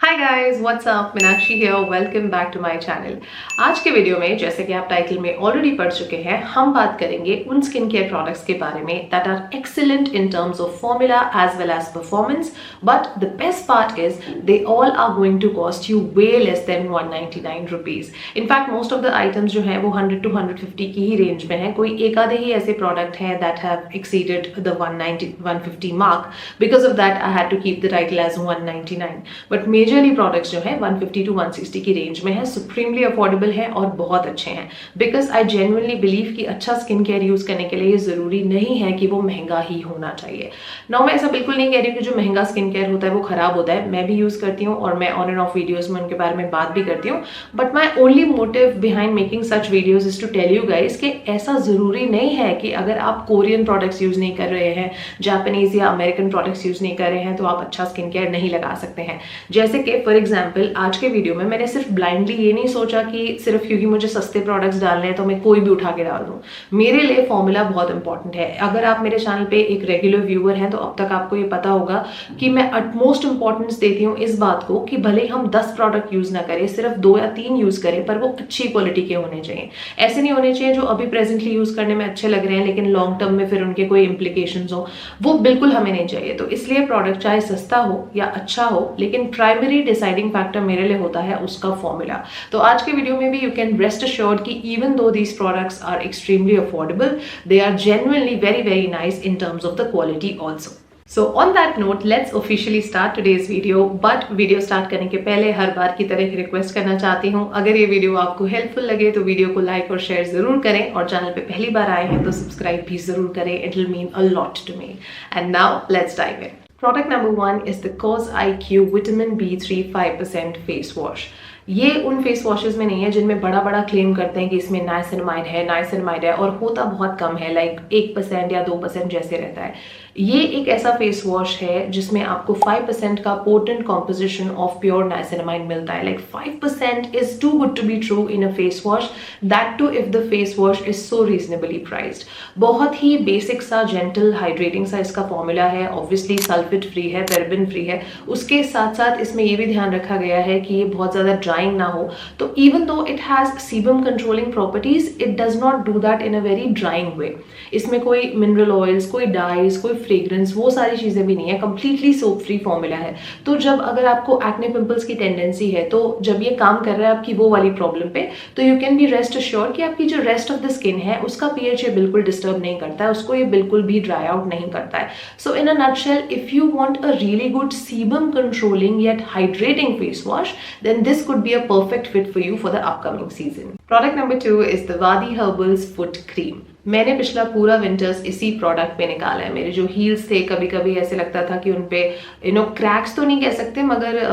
Hi guys, what's up, Meenakshi here, welcome back to my channel. आज के video में जैसे कि आप टाइटल में ऑलरेडी पढ़ चुके हैं, हम बात करेंगे उन स्किन केयर प्रोडक्ट्स के बारे में that are excellent in terms of formula as well as performance, but the best part is they all are going to cost you way less than 199 rupees. In fact most of the items जो हैं वो 100 to 150 की ही range में है। कोई एक आधे ही ऐसे प्रोडक्ट हैं that have exceeded the 150 mark, because of that I had to keep the title as 199, but majorly products जो है 150 to 160 की रेंज में है, सुप्रीमली अफोर्डेबल है और बहुत अच्छे हैं। बिकॉज आई जेन्युइनली बिलीव कि अच्छा स्किन केयर यूज करने के लिए ये जरूरी नहीं है कि वो महंगा ही होना चाहिए। नाउ मैं ऐसा बिल्कुल नहीं कह रही हूँ कि जो महंगा स्किन केयर होता है वो खराब होता है, मैं भी यूज करती हूँ और मैं ऑन एंड ऑफ वीडियोज में उनके बारे में बात भी करती हूँ, but my only motive behind making such videos is to tell you guys कि ऐसा जरूरी नहीं है कि अगर आप कोरियन प्रोडक्ट्स यूज नहीं कर रहे हैं, जापानीज या अमेरिकन प्रोडक्ट्स यूज नहीं कर रहे हैं तो आप अच्छा स्किन केयर नहीं लगा सकते हैं। जैसे कि फॉर एग्जाम्पल आज के वीडियो में मैंने सिर्फ ब्लाइंडली ये नहीं सोचा कि सिर्फ क्योंकि मुझे सस्ते प्रोडक्ट्स डालने हैं तो मैं कोई भी उठा के डाल दूं। मेरे लिए फॉर्मूला बहुत इंपॉर्टेंट है। अगर आप मेरे चैनल पे एक रेगुलर व्यूअर हैं तो अब तक आपको ये पता होगा कि मैं अटमोस्ट इंपॉर्टेंस देती हूँ इस बात को कि भले हम 10 प्रोडक्ट यूज ना करें, सिर्फ 2 या 3 यूज करें, पर वो अच्छी क्वालिटी के होने चाहिए। ऐसे नहीं होने चाहिए जो अभी प्रेजेंटली यूज करने में अच्छे लग रहे हैं लेकिन लॉन्ग टर्म में फिर उनके कोई इंप्लीकेशंस हो, वो बिल्कुल हमें नहीं चाहिए। तो इसलिए प्रोडक्ट चाहे सस्ता हो या अच्छा हो, लेकिन प्राइमरी डिसाइडिंग फैक्टर मेरे लिए होता है उसका फॉर्मूला। तो आज के वीडियो में भी यू कैन रेस्ट अश्योर्ड कि even though these products are extremely affordable, they are genuinely very very nice in terms of the quality also. So on that note, let's officially start today's video. But video start करने के पहले हर बार की तरह request करना चाहती हूँ, अगर ये वीडियो आपको हेल्पफुल लगे तो वीडियो को लाइक और शेयर जरूर करें, और चैनल पे पहली बार आए हैं तो सब्सक्राइब भी जरूर करें। It will mean a lot to me. And now let's dive in. Product number 1 is the COS IQ vitamin B3 5% face wash. ये उन फेस वॉशेस में नहीं है जिनमें बड़ा बड़ा क्लेम करते हैं कि इसमें नाइसिनामाइड है और होता बहुत कम है, लाइक 1% या 2% जैसे रहता है। ये एक ऐसा फेस वॉश है जिसमें आपको 5% का potent composition of pure niacinamide मिलता है। Like 5% is too good to be true in a face wash, that too if the face wash is so reasonably priced. बहुत ही बेसिक सा जेंटल हाइड्रेटिंग सा इसका फॉर्मूला है। ऑब्वियसली सल्फेट फ्री है, paraben free है। उसके साथ साथ इसमें ये भी ध्यान रखा गया है कि ये बहुत ज्यादा ड्राइंग ना हो। तो even though it has sebum controlling properties, it does not do that in a very drying way. इसमें कोई मिनरल ऑयल्स, कोई डाइज, कोई फ्रेग्रेंस, वो सारी चीजें भी नहीं है। कंप्लीटली सोप फ्री फॉर्मूला है। तो जब अगर आपको एक्ने पिंपल्स की टेंडेंसी है, तो जब ये काम कर रहा है आपकी वो वाली प्रॉब्लम पे, तो you can be rest assure कि आपकी जो रेस्ट ऑफ द स्किन है उसका पीएच ये बिल्कुल डिस्टर्ब नहीं करता है, उसको ये बिल्कुल भी ड्राई आउट नहीं करता है। So in a nutshell, if you want a really good sebum controlling yet hydrating face wash, then this could be a perfect fit for you for the upcoming season. Product number 2 is the Wadi Herbals Foot Cream. मैंने पिछला पूरा winters इसी product पे निकाला है। मेरे जो heels थे, कभी कभी ऐसे लगता था कि उनपे क्रैक्स तो नहीं कह सकते, मगर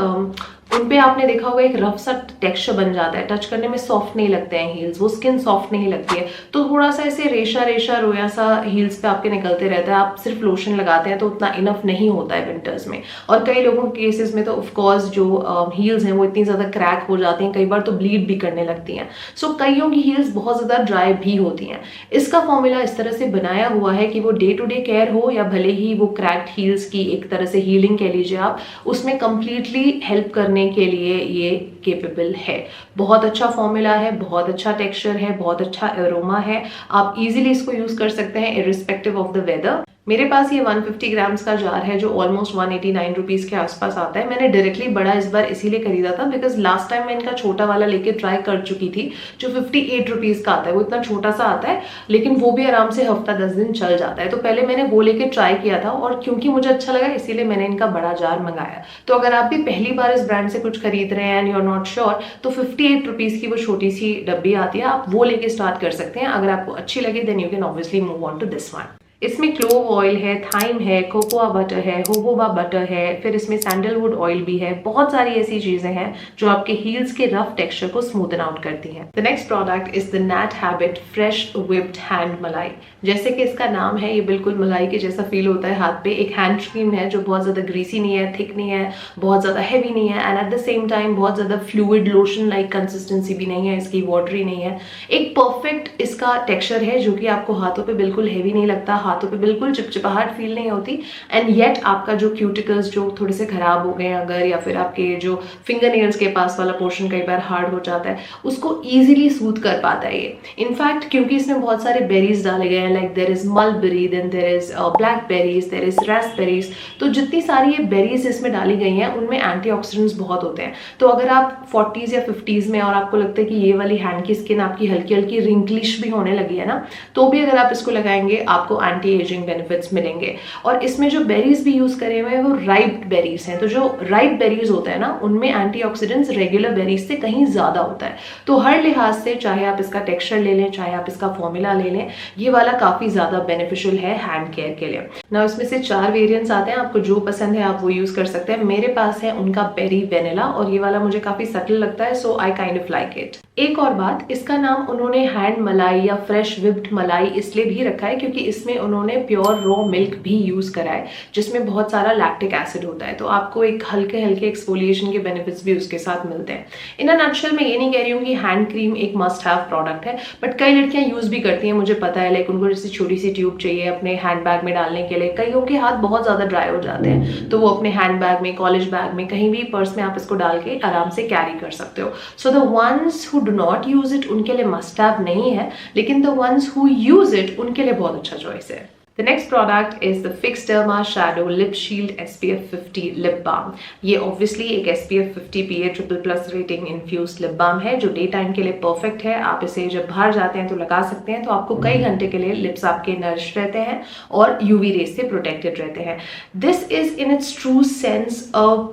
उनपे आपने देखा होगा एक रफ सा टेक्सचर बन जाता है, टच करने में सॉफ्ट नहीं लगते हैं हील्स, वो स्किन सॉफ्ट नहीं लगती है। तो थोड़ा सा ऐसे रेशा रेशा रोया सा हील्स पे आपके निकलते रहता है। आप सिर्फ लोशन लगाते हैं तो उतना इनफ नहीं होता है विंटर्स में। और कई लोगों के केसेस में तो ऑफकोर्स जो हील्स हैं वो इतनी ज्यादा क्रैक हो जाती हैं, कई बार तो ब्लीड भी करने लगती हैं। सो कईयों की हील्स बहुत ज्यादा ड्राई भी होती हैं। इसका फॉर्मूला इस तरह से बनाया हुआ है कि वो डे टू डे केयर हो या भले ही वो क्रैक्ड हील्स की एक तरह से हीलिंग कह लीजिए आप, उसमें कंप्लीटली हेल्प करने के लिए ये केपेबल है। बहुत अच्छा फॉर्मूला है, बहुत अच्छा टेक्सचर है, बहुत अच्छा एरोमा है। आप इजीली इसको यूज कर सकते हैं इररिस्पेक्टिव ऑफ द वेदर। मेरे पास ये 150 ग्राम्स का जार है जो ऑलमोस्ट 189 रुपीज के आसपास आता है। मैंने डायरेक्टली बड़ा इस बार इसीलिए खरीदा था बिकॉज लास्ट टाइम मैं इनका छोटा वाला लेके ट्राई कर चुकी थी जो 58 रुपीज का आता है। वो इतना छोटा सा आता है लेकिन वो भी आराम से हफ्ता 10 दिन चल जाता है। तो पहले मैंने वो लेके ट्राई किया था और क्योंकि मुझे अच्छा लगा इसीलिए मैंने इनका बड़ा जार मंगाया। तो अगर आप भी पहली बार इस ब्रांड से कुछ खरीद रहे हैं and you are not sure, तो 58 रुपीज की वो छोटी सी डब्बी आती है, आप वो लेके स्टार्ट कर सकते हैं। अगर आपको अच्छी लगे then you can obviously move on to this one. इसमें क्लोव ऑयल है, थाइम है, कोकोआ बटर है, होबोबा बटर है, फिर इसमें सैंडलवुड ऑयल भी है। बहुत सारी ऐसी चीजें हैं जो आपके हील्स के रफ टेक्सचर को स्मूथन आउट करती हैं। The next product is the Nat Habit fresh whipped hand malai. जैसे कि इसका नाम है, ये बिल्कुल मलाई के जैसा फील होता है हाथ पे। एक हैंड क्रीम है जो बहुत ज्यादा ग्रीसी नहीं है, थिक नहीं है, बहुत ज्यादा हैवी नहीं है, and at the same time बहुत ज्यादा फ्लूइड लोशन लाइक कंसिस्टेंसी भी नहीं है, इसकी वाटरी नहीं है। एक परफेक्ट इसका टेक्सचर है जो कि आपको हाथों पे बिल्कुल हैवी नहीं लगता, हाथों पे बिल्कुल चिपचिपाहट फील नहीं होती, एंड येट आपका जो क्यूटिकल्स जो थोड़े से खराब हो गए अगर, या फिर आपके जो फिंगर नेल्स के पास वाला पोर्शन कई बार हार्ड हो जाता है, उसको ईजिली सूद कर पाता है ये। इनफैक्ट क्योंकि इसमें बहुत सारे बेरीज डाले गए हैं, like there is mulberry, then there is black berries, there is raspberries, तो जितनी सारी ये बेरीज इसमें डाली गई हैं उनमें एंटीऑक्सीडेंट्स बहुत होते हैं। तो अगर आप 40s या 50s में और आपको लगता है कि ये वाली हैंड की स्किन आपकी हल्की हल्की रिंकलिश भी होने लगी है ना, तो भी अगर आप इसको लगाएंगे आपको एंटी एजिंग बेनिफिट्स मिलेंगे। और इसमें जो बेरीज भी यूज करे हुए हैं वो राइप बेरीज हैं, तो जो राइप बेरीज होता है ना उनमें एंटीऑक्सीडेंट्स रेगुलर बेरीज से कहीं ज्यादा होता है। तो हर लिहाज से चाहे आप इसका टेक्सचर ले लें, चाहे आप इसका फॉर्मूला ले लें, ये वाला काफी ज्यादा बेनिफिशियल है हैंड केयर के लिए। ना इसमें से 4 वेरिएंट्स आते हैं, आपको जो पसंद है आप वो यूज कर सकते हैं। मेरे पास है उनका बेरी वेनिला, और ये वाला मुझे काफी सटल लगता है, so I kind of like it. एक और बात, इसका नाम उन्होंने हैंड मलाई या फ्रेश विप्ड मलाई इसलिए भी रखा है क्योंकि इसमें उन्होंने प्योर रॉ मिल्क भी यूज करा है, जिसमें बहुत सारा लैक्टिक एसिड होता है, तो आपको एक हल्के हल्के एक्सफोलिएशन के बेनिफिट्स भी उसके साथ मिलते हैं। इन अ नटशेल मैं ये नहीं कह रही हूँ कि हैंड क्रीम एक मस्ट हैव प्रोडक्ट है, बट कई लड़कियां यूज भी करती हैं, मुझे पता है, लाइक उनको जैसे छोटी सी ट्यूब चाहिए अपने हैंड बैग में डालने के लिए। कईयों के हाथ बहुत ज्यादा ड्राई हो जाते हैं, तो वो अपने हैंड बैग में, कॉलेज बैग में, कहीं भी पर्स में आप इसको डाल के आराम से कैरी कर सकते हो। So the ones who do not use it उनके लिए मस्ट हैव नहीं है, लेकिन the ones who use it उनके लिए बहुत अच्छा चॉइस है। The next product is the Fix Derma Shadow Lip Shield SPF 50 Lip Balm. ये obviously एक SPF 50 PA++ rating infused lip balm है जो डे टाइम के लिए परफेक्ट है। आप इसे जब बाहर जाते हैं तो लगा सकते हैं, तो आपको कई घंटे के लिए लिप्स आपके नरिश रहते हैं और यूवी रेज से प्रोटेक्टेड रहते हैं। This is in its true sense of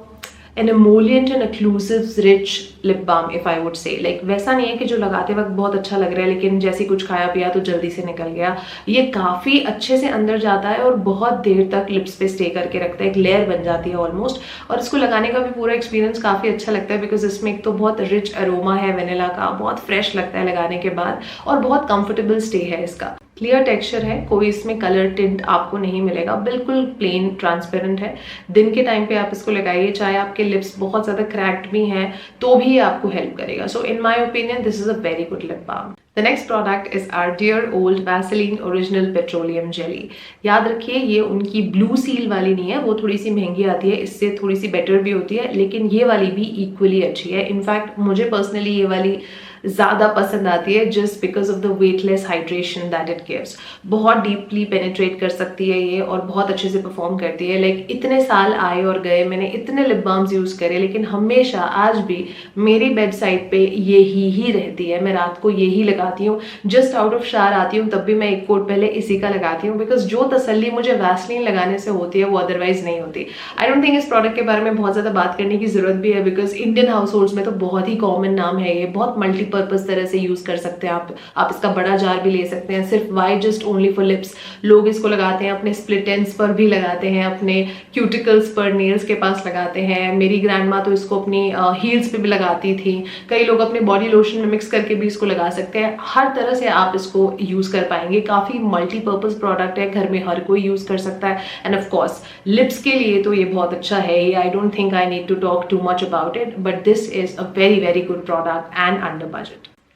an emollient and occlusive rich lip balm, if I would say. Like वैसा नहीं है कि जो लगाते वक्त बहुत अच्छा लग रहा है लेकिन जैसे कुछ खाया पिया तो जल्दी से निकल गया। ये काफी अच्छे से अंदर जाता है और बहुत देर तक लिप्स पे स्टे करके रखता है, एक लेयर बन जाती है ऑलमोस्ट। और इसको लगाने का भी पूरा एक्सपीरियंस काफी अच्छा लगता है बिकॉज इसमें एक तो बहुत रिच अरोमा है वेनिला का, बहुत फ्रेश लगता है लगाने के बाद, और बहुत कंफर्टेबल स्टे है इसका। क्लियर टेक्सचर है, कोई इसमें कलर टिंट आपको नहीं मिलेगा, बिल्कुल प्लेन ट्रांसपेरेंट है। दिन के टाइम पे आप इसको लगाइए, चाहे आपके लिप्स बहुत ज्यादा क्रैक्ड भी हैं तो भी ये आपको हेल्प करेगा। So in my opinion this is a very good lip balm. The next product is our dear old Vaseline Original Petroleum Jelly. याद रखिए ये उनकी ब्लू सील वाली नहीं है, वो थोड़ी सी महंगी आती है, इससे थोड़ी सी बेटर भी होती है, लेकिन ये वाली भी इक्वली अच्छी है। इनफैक्ट मुझे पर्सनली ये वाली ज़्यादा पसंद आती है just because of the weightless hydration that it gives. बहुत डीपली पेनिट्रेट कर सकती है ये और बहुत अच्छे से परफॉर्म करती है। लाइक इतने साल आए और गए, मैंने इतने लिप बाम्स यूज़ करे, लेकिन हमेशा आज भी मेरी बेड साइड पे ये ही रहती है। मैं रात को यही लगाती हूँ, जस्ट आउट ऑफ शावर आती हूँ तब भी मैं एक कोट पहले इसी का लगाती हूँ, बिकॉज जो तसल्ली मुझे वैसलीन लगाने से होती है वो अदरवाइज नहीं होती। आई डोंट थिंक इस प्रोडक्ट के बारे में बहुत ज़्यादा बात करने की जरूरत भी है, बिकॉज इंडियन हाउस होल्ड्स में तो बहुत ही कॉमन नाम है ये, बहुत मल्टीपर्पज तरह से यूज कर सकते हैं आप इसका बड़ा जार भी ले सकते हैं, सिर्फ why just only for lips. लोग इसको लगाते हैं अपने स्प्लिट एंड्स पर भी लगाते हैं, अपने क्यूटिकल्स पर, नेल्स के पास लगाते हैं। मेरी ग्रैंड माँ तो इसको अपनी हील्स पे भी लगाती थी, कई लोग अपने बॉडी लोशन में मिक्स करके भी इसको लगा सकते हैं। हर तरह से आप इसको यूज कर पाएंगे, काफी मल्टीपर्पज प्रोडक्ट है, घर में हर कोई यूज कर सकता है। एंड ऑफ कोर्स लिप्स के लिए तो ये बहुत अच्छा है, I don't think I need to talk too much about it, but this is a very good product and under budget.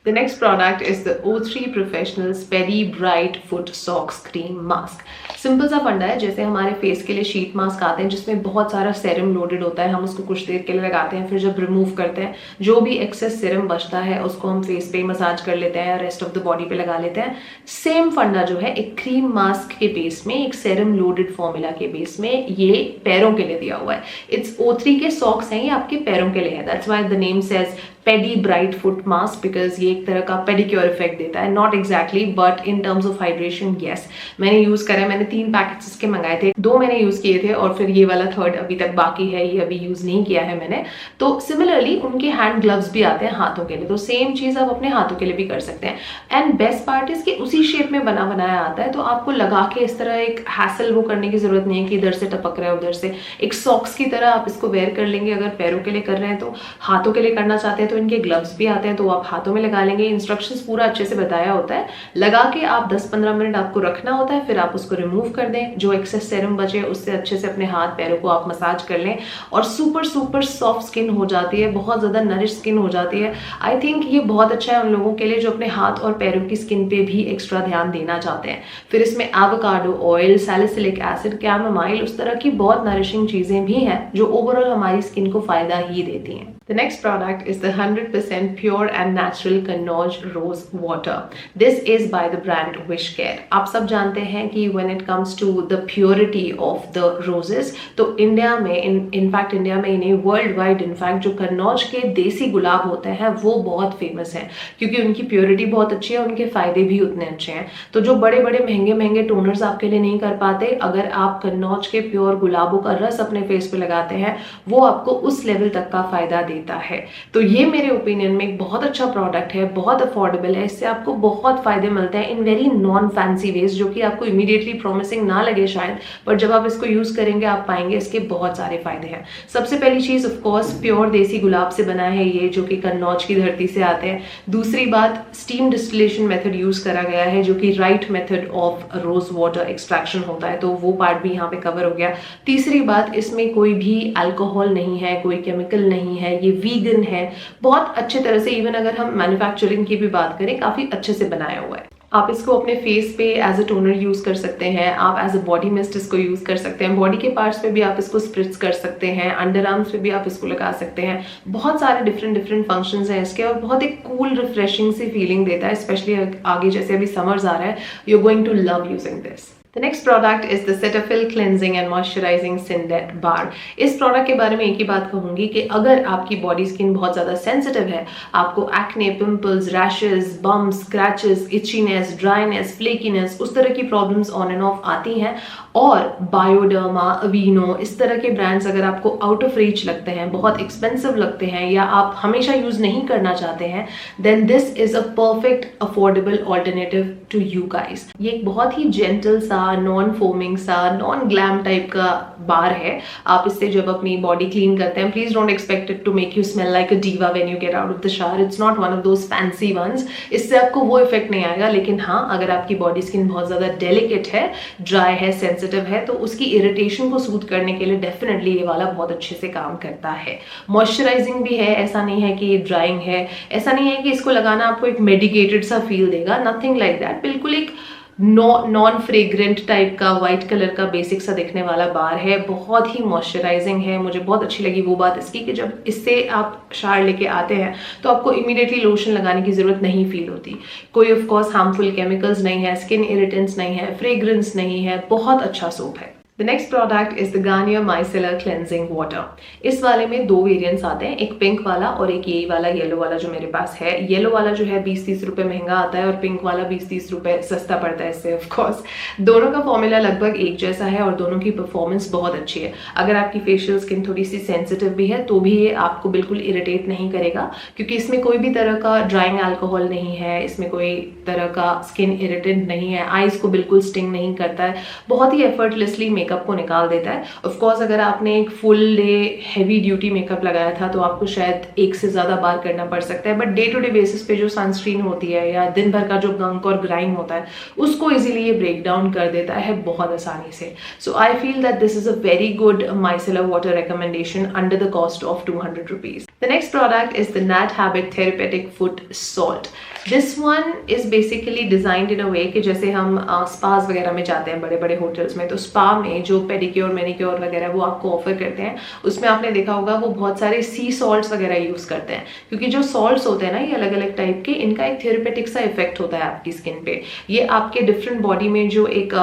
The next product is the O3 Professionals Very Bright Foot Socks Cream Mask. Simple सा फंडा है, जैसे हमारे face के लिए sheet mask आते हैं जिसमें बहुत सारा सेरम लोडेड होता है, हम उसको कुछ देर के लिए लगाते हैं, फिर जब रिमूव करते हैं जो भी एक्सेस सेरम बचता है उसको हम फेस पे मसाज कर लेते हैं, रेस्ट ऑफ द बॉडी पे लगा लेते हैं। सेम फंडा जो है एक क्रीम मास्क के बेस में, एक सेरम लोडेड फॉर्मूला के बेस में ये पैरों के लिए दिया हुआ है। इट्स O3 के सॉक्स हैं, ये आपके पैरों के लिए है, that's why the name says pedi bright foot mask, because ये एक तरह का पेडिक्योर इफेक्ट देता है, not exactly but in terms of hydration yes. मैंने यूज करा है, मैंने 3 पैकेट्स इसके मंगाए थे, 2 मैंने यूज किए थे और फिर ये वाला 3rd अभी तक बाकी है, ये अभी यूज नहीं किया है मैंने। तो सिमिलरली उनके हैंड ग्लव्स भी आते हैं हाथों के लिए, तो सेम चीज आप अपने हाथों के लिए भी कर सकते हैं। एंड बेस्ट पार्ट इज कि उसी शेप में बना बनाया आता है, तो आपको लगा के इस तरह एक हैसल वो करने की जरूरत नहीं है कि इधर से टपक रहा है उधर से। एक सॉक्स की तरह आप इसको वेयर कर लेंगे, अगर पैरों के लिए कर रहे हैं तो। हाथों के लिए करना चाहते हैं तो इनके ग्लव्स भी आते हैं, तो आप हाथों में लगा निकालेंगे, इंस्ट्रक्शंस पूरा अच्छे से बताया होता है। लगा के आप 10-15 मिनट आपको रखना होता है, फिर आप उसको रिमूव कर दें, जो एक्सेस सेरम बचे उससे अच्छे से अपने हाथ पैरों को आप मसाज कर लें और सुपर सुपर सॉफ्ट स्किन हो जाती है, बहुत ज़्यादा नरिश स्किन हो जाती है। आई थिंक ये बहुत अच्छा है उन लोगों के लिए जो अपने हाथ और पैरों की स्किन पे भी एक्स्ट्रा ध्यान देना चाहते हैं। फिर इसमें avocado oil, salicylic acid, chamomile, उस तरह की बहुत नरिशिंग चीज़ें भी हैं जो ओवरऑल हमारी स्किन को फ़ायदा ही देती हैं। The next product is the 100% pure and natural Kannauj rose water. This is by the brand Wishcare. आप सब जानते हैं कि when it comes to the purity of the roses, तो इंडिया में इनफैक्ट इंडिया में नहीं वर्ल्ड वाइड इनफैक्ट जो कन्नौज के देसी गुलाब होते हैं वो बहुत फेमस हैं क्योंकि उनकी प्योरिटी बहुत अच्छी है, उनके फायदे भी उतने अच्छे हैं। तो जो बड़े बड़े महंगे महंगे टोनर्स आपके लिए नहीं कर पाते, अगर आप कन्नौज के प्योर गुलाबों का रस अपने फेस पे लगाते हैं वो आपको उस लेवल तक का फायदा देता है। तो ये मेरे ओपिनियन में एक बहुत अच्छा प्रोडक्ट है, बहुत अफोर्डेबल है, इससे आपको बहुत फायदे मिलते हैं in very non fancy ways, जो कि आपको इमीडिएटली प्रॉमिसिंग ना लगे शायद, पर जब आप इसको यूज करेंगे आप पाएंगे इसके बहुत सारे फायदे हैं। सबसे पहली चीज ऑफ कोर्स प्योर देसी गुलाब से बना है ये, जो कि कन्नौज की धरती से आते हैं। दूसरी बात स्टीम डिस्टिलेशन मेथड यूज करा गया है जो कि right method of rose water extraction होता है, तो वो पार्ट भी यहाँ पे कवर हो गया। तीसरी बात इसमें कोई भी अल्कोहल नहीं है, कोई केमिकल नहीं है, ये वीगन है, बहुत अच्छे तरह से, इवन अगर हम मैन्युफैक्चरिंग की भी बात करें काफी अच्छे से बनाया हुआ है। आप इसको अपने फेस पे एज अ टोनर यूज कर सकते हैं, आप एज अ बॉडी मिस्ट इसको यूज कर सकते हैं, बॉडी के पार्ट्स पे भी आप इसको स्प्रिट्स कर सकते हैं, अंडर आर्म्स पे भी आप इसको लगा सकते हैं। बहुत सारे डिफरेंट फंक्शंस हैं इसके और बहुत एक कूल रिफ्रेशिंग सी फीलिंग देता है, स्पेशली आगे जैसे अभी समर्स आ रहा है, you are going to love using this. The next product is the Cetaphil Cleansing and Moisturizing Syndet Bar. इस प्रोडक्ट के बारे में एक ही बात कहूंगी कि अगर आपकी बॉडी स्किन बहुत ज्यादा सेंसिटिव है, आपको acne, pimples, rashes, bumps, scratches, itchiness, dryness, flakiness, उस तरह की प्रॉब्लम्स ऑन एंड ऑफ आती हैं और बायोडर्मा, अवीनो, इस तरह के ब्रांड्स अगर आपको आउट ऑफ रीच लगते हैं, बहुत एक्सपेंसिव लगते हैं या आप हमेशा यूज नहीं करना चाहते हैं, then this is a perfect affordable alternative to you guys. ये एक बहुत ही जेंटल सा, नॉन फोमिंग सा, नॉन ग्लैम टाइप का बार है। आप इससे जब अपनी बॉडी क्लीन करते हैं, please don't expect it to make you smell like a diva when you get out of the shower, it's not one of those fancy ones. इससे आपको वो इफेक्ट नहीं आएगा, लेकिन हाँ अगर आपकी बॉडी स्किन बहुत ज्यादा डेलिकेट है, ड्राई है, सेंसिटिव है, तो उसकी इरिटेशन को सूद करने के लिए डेफिनेटली ये वाला बहुत अच्छे से काम करता है। मॉइस्चराइजिंग भी है, ऐसा नहीं है कि ये ड्राइंग है, ऐसा नहीं है कि इसको लगाना आपको एक मेडिकेटेड सा फील देगा, नथिंग लाइक दैट। बिल्कुल एक नॉन फ्रेग्रेंट टाइप का व्हाइट कलर का बेसिक सा दिखने वाला बार है, बहुत ही मॉइस्चराइजिंग है। मुझे बहुत अच्छी लगी वो बात इसकी कि जब इससे आप शावर लेके आते हैं तो आपको इमीडिएटली लोशन लगाने की जरूरत नहीं फील होती, कोई ऑफ कोर्स हार्मफुल केमिकल्स नहीं है, स्किन इरिटेंट्स नहीं है, फ्रेग्रेंस नहीं है, बहुत अच्छा सोप है। The next product is the Garnier Micellar Cleansing Water. इस वाले में दो वेरिएंट्स आते हैं, एक पिंक वाला और एक यही वाला येलो वाला जो मेरे पास है। येलो वाला जो है 20-30 रुपए महंगा आता है और पिंक वाला 20-30 रुपए सस्ता पड़ता है इससे। ऑफ कोर्स दोनों का फॉर्मूला लगभग एक जैसा है और दोनों की परफॉर्मेंस बहुत अच्छी है। अगर आपकी फेशियल स्किन थोड़ी सी सेंसिटिव भी है तो भी ये आपको बिल्कुल इरिटेट नहीं करेगा, क्योंकि इसमें कोई भी तरह का ड्राइंग अल्कोहल नहीं है, इसमें कोई तरह का स्किन इरिटेंट नहीं है, आईज को बिल्कुल स्टिंग नहीं करता है, बहुत ही एफर्टलेसली मेकअप को निकाल देता है। ऑफ कोर्स अगर आपने एक full day heavy duty makeup लगाया था तो आपको शायद एक से ज्यादा बार करना पड़ सकता है, but day to day basis पे जो सनस्क्रीन होती है या दिन भर का जो गंक और ग्राइम होता है उसको इजीली ये ब्रेक डाउन कर देता है बहुत आसानी से। So I feel that this is a very good micellar water recommendation under the cost of 200 rupees. The next product is the Nat Habit Therapeutic Foot Salt. This one is basically designed in a way कि जैसे हम स्पास वगैरह में जाते हैं बड़े बड़े hotels में, तो स्पा में जो पेडिक्योर मैनिक्योर वगैरह वो आपको ऑफर करते हैं, उसमें आपने देखा होगा वो बहुत सारे सी सॉल्ट्स वगैरह यूज करते हैं, क्योंकि जो सॉल्ट्स होते हैं ना ये अलग अलग टाइप के, इनका एक थेरेपेटिक सा इफेक्ट होता है आपकी स्किन पे। ये आपके डिफरेंट बॉडी में जो एक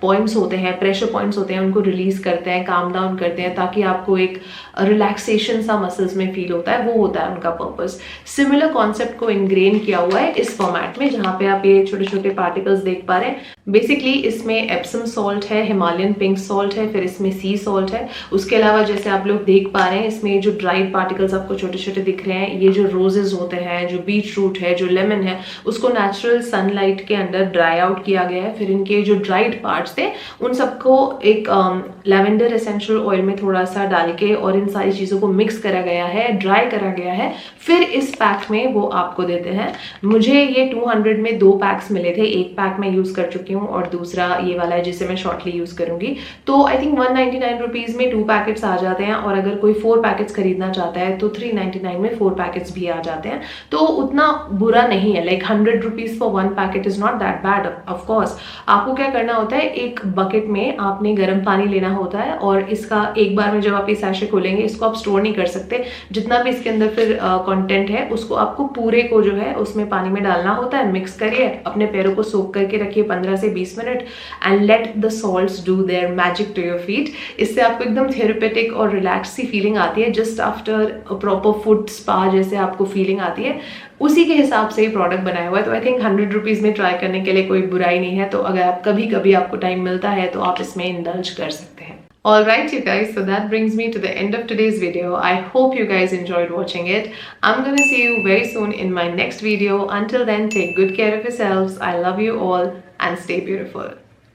पॉइंट्स होते हैं, प्रेशर पॉइंट्स होते हैं, उनको रिलीज करते हैं, काम डाउन करते हैं, ताकि आपको एक रिलैक्सेशन सा मसल्स में फील होता है, वो होता है उनका पर्पस। सिमिलर कॉन्सेप्ट को इनग्रेन किया हुआ है इस फॉर्मेट में, जहां पे आप ये छोटे छोटे पार्टिकल्स देख पा रहे हैं। बेसिकली इसमें एप्सम सॉल्ट है, हिमालयन पिंक पिंक सॉल्ट है, फिर इसमें सी सॉल्ट है। उसके अलावा जैसे आप लोग देख पा रहे हैं इसमें जो ड्राइड पार्टिकल्स आपको छोटे छोटे दिख रहे हैं, ये जो रोजेज होते हैं, जो बीट रूट है, जो लेमन है, उसको नेचुरल सनलाइट के अंदर ड्राई आउट किया गया है। फिर इनके जो ड्राइड पार्ट्स थे उन सबको एक लैवेंडर एसेंशियल ऑयल में थोड़ा सा डाल के और इन सारी चीज़ों को मिक्स करा गया है, ड्राई करा गया है, फिर इस पैक में वो आपको देते हैं। मुझे ये 200 में 2 पैक्स मिले थे, एक पैक मैं यूज़ कर चुकी हूँ और दूसरा ये वाला है जिसे मैं शॉर्टली यूज़ करूँगी। तो आई थिंक 199 रुपीज़ में 2 पैकेट्स आ जाते हैं, और अगर कोई 4 पैकेट्स खरीदना चाहता है तो 399 में 4 पैकेट्स भी आ जाते हैं। तो उतना बुरा नहीं है, like 100 rupees for 1 packet is not that bad. Of course आपको क्या करना होता है, एक बकेट में आपने गर्म पानी लेना होता है और इसका एक बार में जब आप ये सैशे खोलेंगे, इसको आप स्टोर नहीं कर सकते, जितना भी इसके अंदर फिर कंटेंट है उसको आपको पूरे को जो है उसमें पानी में डालना होता है। मिक्स करिए, अपने पैरों को सोक करके रखिए 15 से 20 minute and let the salts do their magic to your feet. इससे आपको एकदम थेरेपेटिक और रिलैक्स सी फीलिंग आती है, just after proper food spa जैसे आपको फीलिंग आती है, उसी के हिसाब से ये प्रोडक्ट बनाया हुआ है। तो आई थिंक 100 रुपीज़ में ट्राई करने के लिए कोई बुराई नहीं है। तो अगर आप कभी कभी आपको टाइम मिलता है तो आप इसमें इंडल्ज कर सकते हैं। Alright you guys, so that brings me to the end of today's video. I hope you guys enjoyed watching it. I'm gonna see you very soon in my next video. Until then, take good care of yourselves. I love you all and stay beautiful.